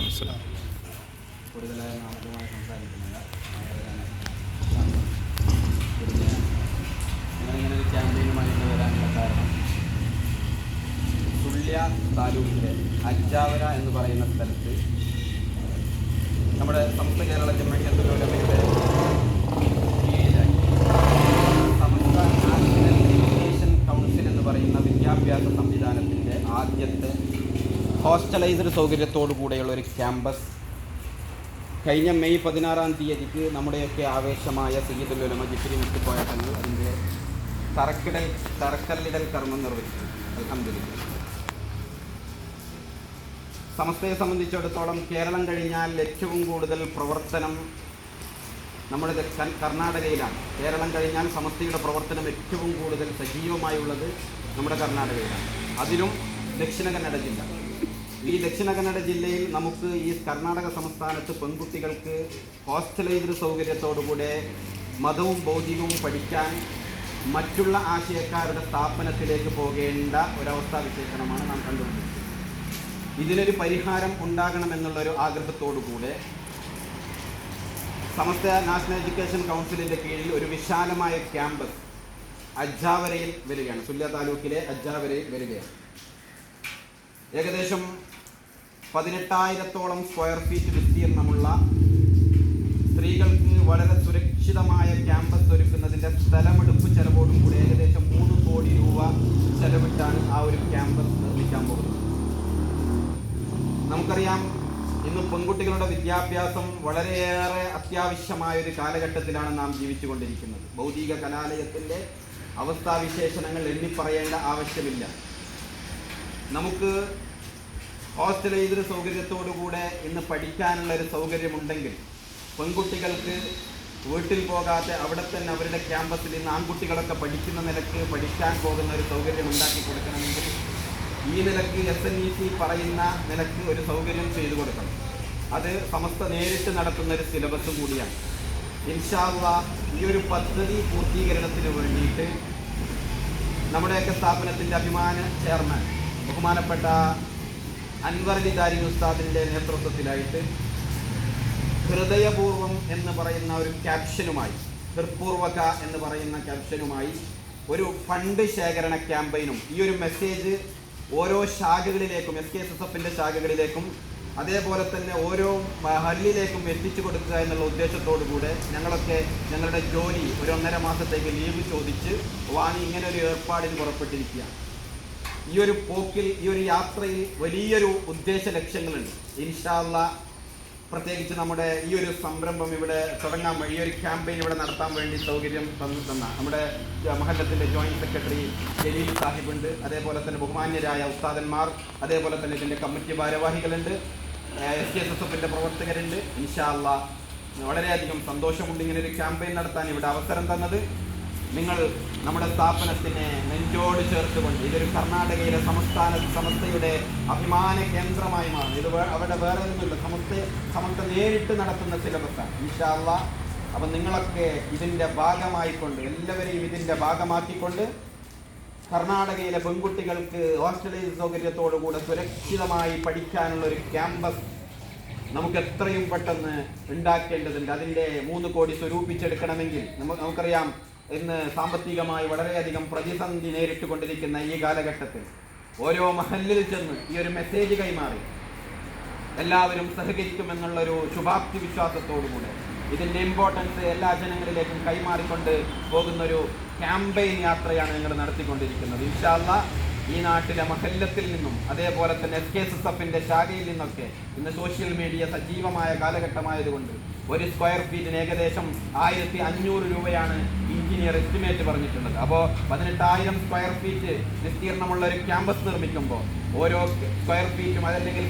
കൂടുതലായി നാമകമായി സംസാരിക്കുന്നില്ല. പിന്നെ ഞങ്ങളിങ്ങനെ ഒരു ക്യാമ്പയിനുമായി വരാനുള്ള കാരണം സുള്യ താലൂക്കിലെ അജാവര എന്ന് പറയുന്ന സ്ഥലത്ത് നമ്മുടെ സമസ്ത കേരള ജംഇയ്യത്തുൽ ഉലമയുടെ കീഴിലായി സമസ്ത നാഷണൽ എഡ്യൂക്കേഷൻ കൗൺസിൽ എന്ന് പറയുന്ന വിദ്യാഭ്യാസ സംവിധാനത്തിൻ്റെ ആദ്യത്തെ ഹോസ്റ്റലൈസ്ഡ് സൗകര്യത്തോടു കൂടെയുള്ള ഒരു ക്യാമ്പസ് കഴിഞ്ഞ മെയ് 16-ാം തീയതിക്ക് നമ്മുടെയൊക്കെ ആവേശമായ സയ്യിദുൽ ഉലമ ജിഫ്രി മുസ്തഫ തങ്ങൾ അതിൻ്റെ തറക്കല്ലിടൽ കർമ്മം നിർവഹിച്ചു. അൽഹംദുലില്ലാഹ്. സമസ്തയെ സംബന്ധിച്ചിടത്തോളം കേരളം കഴിഞ്ഞാൽ ഏറ്റവും കൂടുതൽ പ്രവർത്തനം നമ്മുടെ കർണാടകയിലാണ്. കേരളം കഴിഞ്ഞാൽ സമസ്തയുടെ പ്രവർത്തനം ഏറ്റവും കൂടുതൽ സജീവമായുള്ളത് നമ്മുടെ കർണാടകയിലാണ്. അതിലും ദക്ഷിണ കന്നഡ ജില്ല. ഈ ദക്ഷിണ കന്നഡ ജില്ലയിൽ നമുക്ക് ഈ കർണാടക സംസ്ഥാനത്ത് പെൺകുട്ടികൾക്ക് ഹോസ്റ്റലൈസ്ഡ് സൗകര്യത്തോടുകൂടെ മതവും ഭൗതികവും പഠിക്കാൻ മറ്റുള്ള ആശയക്കാരുടെ സ്ഥാപനത്തിലേക്ക് പോകേണ്ട ഒരവസ്ഥാവിശേഷണമാണ് നാം കണ്ടുകൊണ്ടിരിക്കുന്നത്. ഇതിനൊരു പരിഹാരം ഉണ്ടാകണമെന്നുള്ളൊരു ആഗ്രഹത്തോടുകൂടെ സമസ്ത നാഷണൽ എഡ്യൂക്കേഷൻ കൗൺസിലിൻ്റെ കീഴിൽ ഒരു വിശാലമായ ക്യാമ്പസ് അജാവരയിൽ വരികയാണ്. സുല്യ താലൂക്കിലെ അജാവരയിൽ വരികയാണ്. ഏകദേശം 18,000-ഓളം സ്ക്വയർ ഫീറ്റ് വിസ്തീർണമുള്ള സ്ത്രീകൾക്ക് വളരെ സുരക്ഷിതമായ ക്യാമ്പസ് ഒരുക്കുന്നതിൻ്റെ സ്ഥലമെടുപ്പ് ചെലവോടും കൂടി ഏകദേശം 3 കോടി രൂപ ചെലവിട്ടാണ് ആ ഒരു ക്യാമ്പസ് നിർമ്മിക്കാൻ പോകുന്നത്. നമുക്കറിയാം, ഇന്ന് പെൺകുട്ടികളുടെ വിദ്യാഭ്യാസം വളരെയേറെ അത്യാവശ്യമായൊരു കാലഘട്ടത്തിലാണ് നാം ജീവിച്ചുകൊണ്ടിരിക്കുന്നത്. ഭൗതിക കലാലയത്തിൻ്റെ അവസ്ഥാവിശേഷണങ്ങൾ എണ്ണിപ്പറയേണ്ട ആവശ്യമില്ല. നമുക്ക് ഹോസ്റ്റലൈസ്ഡ് സൗകര്യത്തോടുകൂടെ ഇന്ന് പഠിക്കാനുള്ള ഒരു സൗകര്യമുണ്ടെങ്കിൽ പെൺകുട്ടികൾക്ക് വീട്ടിൽ പോകാതെ അവിടെ തന്നെ അവരുടെ ക്യാമ്പസിൽ ഇന്ന് ആൺകുട്ടികളൊക്കെ പഠിക്കുന്ന നിലക്ക് പഠിക്കാൻ പോകുന്ന ഒരു സൗകര്യം ഉണ്ടാക്കി കൊടുക്കണമെങ്കിൽ ഈ നിലക്ക് SNEC പറയുന്ന നിലക്ക് ഒരു സൗകര്യം ചെയ്തു കൊടുക്കണം. അത് സമസ്ത നേരിട്ട് നടത്തുന്ന ഒരു സിലബസ് കൂടിയാണ്. ഇൻഷാ അല്ലാഹ് ഈ ഒരു പദ്ധതി പൂർത്തീകരണത്തിന് വേണ്ടിയിട്ട് നമ്മുടെയൊക്കെ സ്ഥാപനത്തിൻ്റെ അഭിമാന ചെയർമാൻ ബഹുമാനപ്പെട്ട അൻവർ അലി ദാരിമി ഉസ്താദിൻ്റെ നേതൃത്വത്തിലായിട്ട് ഹൃദയപൂർവം എന്ന് പറയുന്ന ഒരു ക്യാപ്ഷനുമായി, ഹൃത്പൂർവക എന്ന് പറയുന്ന ക്യാപ്ഷനുമായി ഒരു ഫണ്ട് ശേഖരണ ക്യാമ്പയിനും ഈ ഒരു മെസ്സേജ് ഓരോ ശാഖകളിലേക്കും SKSSFൻ്റെ ശാഖകളിലേക്കും അതേപോലെ തന്നെ ഓരോ ഹള്ളിലേക്കും എത്തിച്ചു കൊടുക്കുക എന്നുള്ള ഉദ്ദേശത്തോടു കൂടെ ഞങ്ങളൊക്കെ ഞങ്ങളുടെ ജോലി ഒരു 1.5 മാസത്തേക്ക് ലീവ് ചോദിച്ച് വാങ്ങി ഇങ്ങനെ ഒരു ഏർപ്പാടിന് പുറപ്പെട്ടിരിക്കുകയാണ്. ഈ ഒരു പോക്കിൽ, ഈ ഒരു യാത്രയിൽ വലിയൊരു ഉദ്ദേശ ലക്ഷ്യങ്ങളുണ്ട്. ഇൻഷാ അല്ലാഹ് പ്രത്യേകിച്ച് നമ്മുടെ ഈ ഒരു സംരംഭം ഇവിടെ തുടങ്ങാൻ, ഈ ഒരു ക്യാമ്പയിൻ ഇവിടെ നടത്താൻ വേണ്ടി സൗകര്യം തന്ന നമ്മുടെ മഹല്ലത്തിൻ്റെ ജോയിൻറ്റ് സെക്രട്ടറി ജലീൽ സാഹിബുണ്ട്. അതേപോലെ തന്നെ ബഹുമാന്യരായ ഉസ്താദന്മാർ, അതേപോലെ തന്നെ ഇതിൻ്റെ കമ്മിറ്റി ഭാരവാഹികളുണ്ട്, SKSSFൻ്റെ പ്രവർത്തകരുണ്ട്. ഇൻഷാ അല്ലാഹ് വളരെയധികം സന്തോഷമുണ്ട് ഇങ്ങനെ ഒരു ക്യാമ്പയിൻ നടത്താൻ ഇവിടെ അവസരം തന്നത്. നിങ്ങൾ നമ്മുടെ സ്ഥാപനത്തിനെ നെഞ്ചോട് ചേർത്തുകൊണ്ട് ഇതൊരു കർണാടകയിലെ സമസ്തയുടെ അഭിമാന കേന്ദ്രമായി മാറും. ഇത് അവിടെ വേറെ ഒന്നുമില്ല, സമസ്ത നേരിട്ട് നടത്തുന്ന സിലബസാണ്. ഇൻഷാ അല്ലാഹ് അപ്പം നിങ്ങളൊക്കെ ഇതിൻ്റെ ഭാഗമായിക്കൊണ്ട്, എല്ലാവരെയും ഇതിൻ്റെ ഭാഗമാക്കിക്കൊണ്ട് കർണാടകയിലെ പെൺകുട്ടികൾക്ക് ഹോസ്റ്റലൈസ് സൗകര്യത്തോടുകൂടെ സുരക്ഷിതമായി പഠിക്കാനുള്ള ഒരു ക്യാമ്പസ് നമുക്ക് എത്രയും പെട്ടെന്ന് ഉണ്ടാക്കേണ്ടതുണ്ട്. അതിൻ്റെ 3 കോടി സ്വരൂപിച്ചെടുക്കണമെങ്കിൽ നമുക്കറിയാം, ഇന്ന് സാമ്പത്തികമായി വളരെയധികം പ്രതിസന്ധി നേരിട്ടുകൊണ്ടിരിക്കുന്ന ഈ കാലഘട്ടത്തിൽ ഓരോ മഹല്ലിൽ ചെന്ന് ഈ ഒരു മെസ്സേജ് കൈമാറി എല്ലാവരും സഹകരിക്കുമെന്നുള്ളൊരു ശുഭാപ്തി വിശ്വാസത്തോടുകൂടെ ഇതിൻ്റെ ഇമ്പോർട്ടൻസ് എല്ലാ ജനങ്ങളിലേക്കും കൈമാറിക്കൊണ്ട് പോകുന്നൊരു ക്യാമ്പയിൻ യാത്രയാണ് ഞങ്ങൾ നടത്തിക്കൊണ്ടിരിക്കുന്നത്. ഇൻഷാ അല്ലാഹ് ഈ നാട്ടിലെ മഹല്ലത്തിൽ നിന്നും അതേപോലെ തന്നെ SKSSFൻ്റെ ശാഖയിൽ നിന്നൊക്കെ ഇന്ന് സോഷ്യൽ മീഡിയ സജീവമായ കാലഘട്ടമായതുകൊണ്ട് ഒരു സ്ക്വയർ ഫീറ്റിന് ഏകദേശം 1,500 രൂപയാണ് എഞ്ചിനീയർ എസ്റ്റിമേറ്റ് പറഞ്ഞിട്ടുള്ളത്. അപ്പോൾ 18,000 സ്ക്വയർ ഫീറ്റ് വിസ്തീർണമുള്ള ഒരു ക്യാമ്പസ് നിർമ്മിക്കുമ്പോൾ ഓരോ സ്ക്വയർ ഫീറ്റും അതല്ലെങ്കിൽ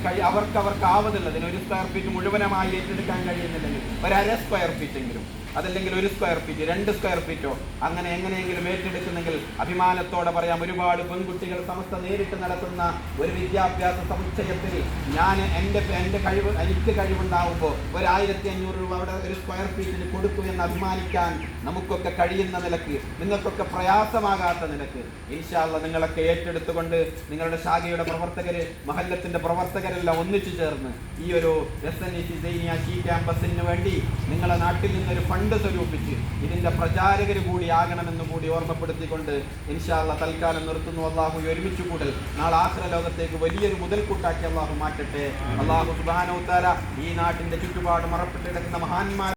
അവർക്കാവുന്നുള്ളതിന് 1 സ്ക്വയർ ഫീറ്റ് മുഴുവനമായി ഏറ്റെടുക്കാൻ കഴിയുന്നില്ലെങ്കിൽ 1/2 സ്ക്വയർ ഫീറ്റെങ്കിലും, അതല്ലെങ്കിൽ 1 സ്ക്വയർ ഫീറ്റ്, 2 സ്ക്വയർ ഫീറ്റോ അങ്ങനെ എങ്ങനെയെങ്കിലും ഏറ്റെടുക്കുന്നെങ്കിൽ അഭിമാനത്തോടെ പറയാം, ഒരുപാട് പെൺകുട്ടികൾ സമസ്ത നേരിട്ട് നടത്തുന്ന ഒരു വിദ്യാഭ്യാസ സമുച്ചയത്തിൽ ഞാൻ എൻ്റെ കഴിവ്, എനിക്ക് കഴിവുണ്ടാവുമ്പോൾ 1,500 രൂപ അവിടെ 1 സ്ക്വയർ ഫീറ്റിന് കൊടുത്തു എന്ന് അഭിമാനിക്കാൻ നമുക്കൊക്കെ കഴിയുന്ന നിലക്ക്, നിങ്ങൾക്കൊക്കെ പ്രയാസമാകാത്ത നിലക്ക് ഇൻഷാ അല്ലാഹ് നിങ്ങളൊക്കെ ഏറ്റെടുത്തുകൊണ്ട് നിങ്ങളുടെ ശാഖയുടെ പ്രവർത്തകര്, മഹല്ലത്തിന്റെ പ്രവർത്തകരെല്ലാം ഒന്നിച്ചു ചേർന്ന് ഈ ഒരു SNEC സൈനിയ ഷീ ക്യാമ്പസിന് വേണ്ടി നിങ്ങളെ നാട്ടിൽ നിന്നൊരു ഫണ്ട് സ്വരൂപിച്ച് ഇതിന്റെ പ്രചാരകർ കൂടി ആകണമെന്ന് കൂടി ഓർമ്മപ്പെടുത്തിക്കൊണ്ട് ഇൻഷാ അല്ലാഹ് തൽക്കാലം നിർത്തുന്നു. അള്ളാഹു ഒരുമിച്ച് കൂടൽ നാളെ ആഖിറ ലോകത്തേക്ക് വലിയൊരു മുതൽക്കൂട്ടാക്കി അള്ളാഹു മാറ്റട്ടെ. അള്ളാഹു സുബ്ഹാനഹു വ തആല ഈ നാട്ടിന്റെ ചുറ്റുപാട് മറപ്പെട്ട് കിടക്കുന്ന മഹാന്മാർ